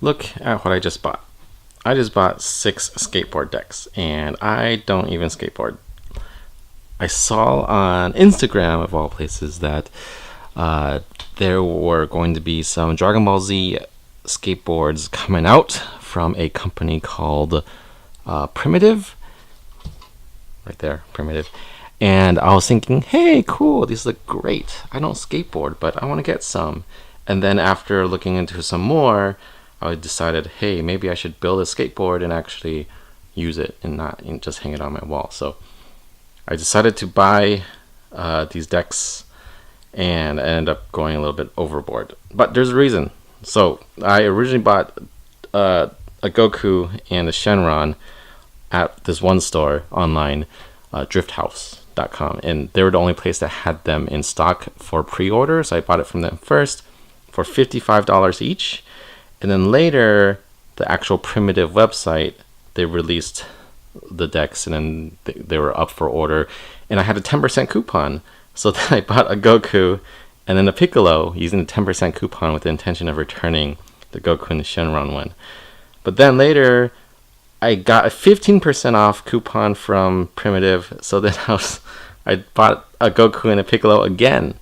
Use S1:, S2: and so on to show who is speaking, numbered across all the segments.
S1: look at what I just bought. I just bought 6 skateboard decks, and I don't even skateboard. I saw on Instagram, of all places, that there were going to be some Dragon Ball Z skateboards coming out from a company called Primitive. Right there, Primitive. And I was thinking, hey, cool, these look great. I don't skateboard, but I want to get some. And then after looking into some more, I decided, hey, maybe I should build a skateboard and actually use it and not just hang it on my wall. So I decided to buy these decks, and I ended up going a little bit overboard. But there's a reason. So I originally bought a Goku and a Shenron at this one store online, drifthouse.com, and they were the only place that had them in stock for pre-order. So I bought it from them first for $55 each, and then later the actual Primitive website, they released the decks, and then they were up for order, and I had a 10% coupon. So then I bought a Goku and then a Piccolo using the 10% coupon with the intention of returning the Goku and the Shenron one. But then later I got a 15% off coupon from Primitive, so then I bought a Goku and a Piccolo again.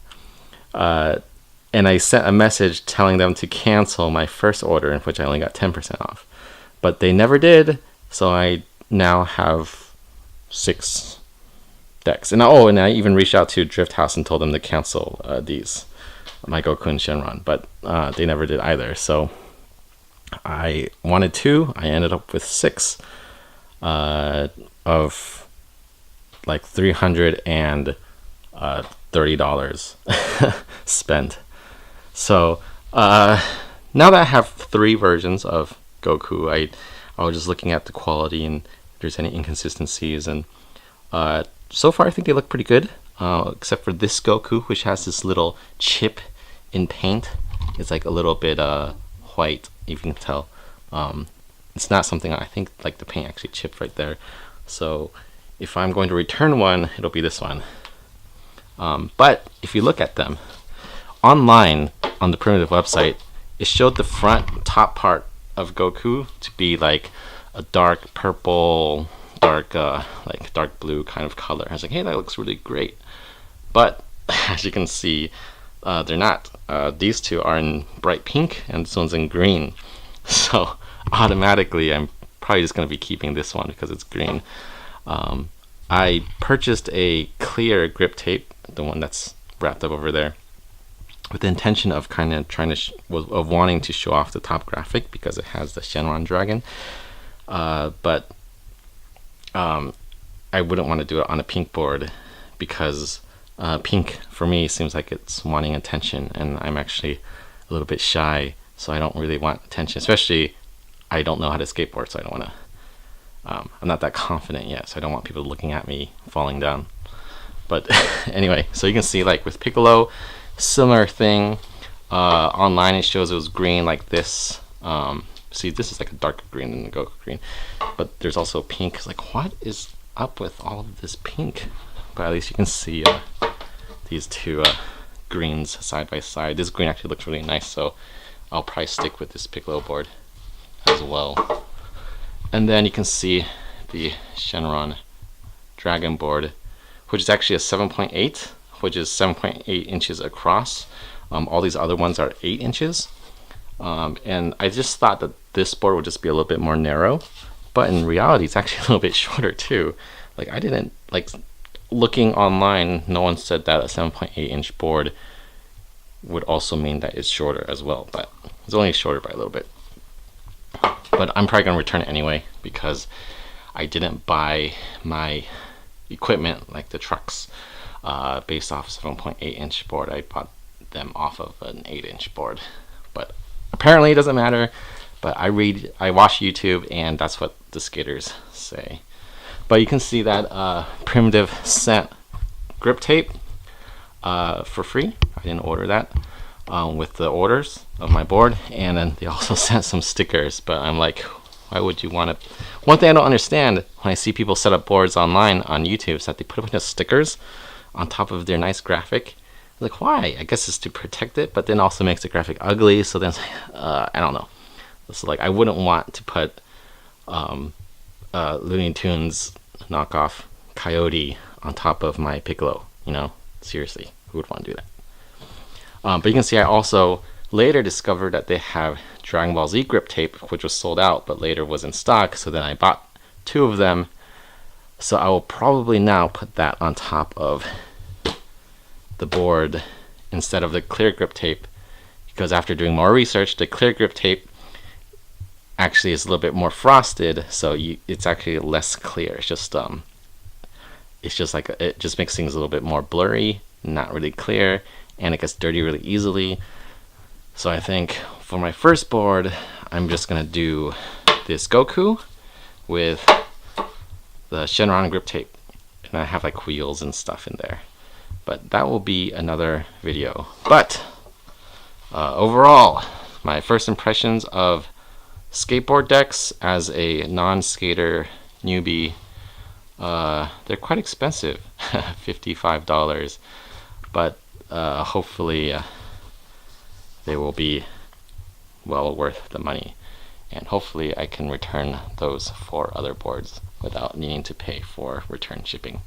S1: And I sent a message telling them to cancel my first order, in which I only got 10% off. But they never did, so I now have 6 decks. And I even reached out to Drift House and told them to cancel my Goku and Shenron, but they never did either. So I wanted 2. I ended up with 6 of like $330 spent. So now that I have 3 versions of Goku, I was just looking at the quality and if there's any inconsistencies, and so far I think they look pretty good, except for this Goku, which has this little chip in paint. It's like a little bit white, if you can tell. It's not something, I think, like the paint actually chipped right there. So if I'm going to return one, it'll be this one. But if you look at them online on the Primitive website, it showed the front top part of Goku to be like a dark purple, dark blue kind of color. I was like, hey, that looks really great. But as you can see, they're not. These two are in bright pink and this one's in green. So automatically I'm probably just going to be keeping this one because it's green. I purchased a clear grip tape, the one that's wrapped up over there, with the intention of kind of of wanting to show off the top graphic because it has the Shenron dragon. But I wouldn't want to do it on a pink board because pink for me seems like it's wanting attention, and I'm actually a little bit shy, so I don't really want attention, especially I don't know how to skateboard, so I don't want to I'm not that confident yet, so I don't want people looking at me falling down. But anyway, so you can see, like with Piccolo, similar thing. Online it shows it was green like this. See, this is like a darker green than the Goku green, but there's also pink. It's like, what is up with all of this pink? But at least you can see these two greens side by side. This green actually looks really nice, so I'll probably stick with this Piccolo board as well. And then you can see the Shenron Dragon board, which is actually a 7.8, which is 7.8 inches across. All these other ones are 8 inches. And I just thought that this board would just be a little bit more narrow, but in reality it's actually a little bit shorter too. Like, I didn't, like, looking online, no one said that a 7.8 inch board would also mean that it's shorter as well, but it's only shorter by a little bit. But I'm probably going to return it anyway because I didn't buy my equipment, like the trucks, based off 7.8 inch board. I bought them off of an 8 inch board. But apparently it doesn't matter. But I watch YouTube, and that's what the skaters say. But you can see that Primitive sent grip tape for free. I didn't order that with the orders of my board, and then they also sent some stickers. But I'm like, why would you want to? One thing I don't understand when I see people set up boards online on YouTube is that they put a bunch of stickers on top of their nice graphic. Like, why? I guess it's to protect it, but then also makes the graphic ugly. So then I don't know. So like I wouldn't want to put Looney Tunes knockoff Coyote on top of my Piccolo. Seriously, who would want to do that? But you can see I also later discovered that they have Dragon Ball Z grip tape, which was sold out, but later was in stock. So then I bought 2 of them. So I will probably now put that on top of the board instead of the clear grip tape, because after doing more research, the clear grip tape actually is a little bit more frosted, so it's actually less clear. It's just like it just makes things a little bit more blurry, not really clear, and it gets dirty really easily. So I think for my first board, I'm just gonna do this Goku with the Shenron grip tape, and I have like wheels and stuff in there. But that will be another video. But overall, my first impressions of skateboard decks as a non-skater newbie, they're quite expensive, $55, but hopefully they will be well worth the money, and hopefully I can return those 4 other boards without needing to pay for return shipping.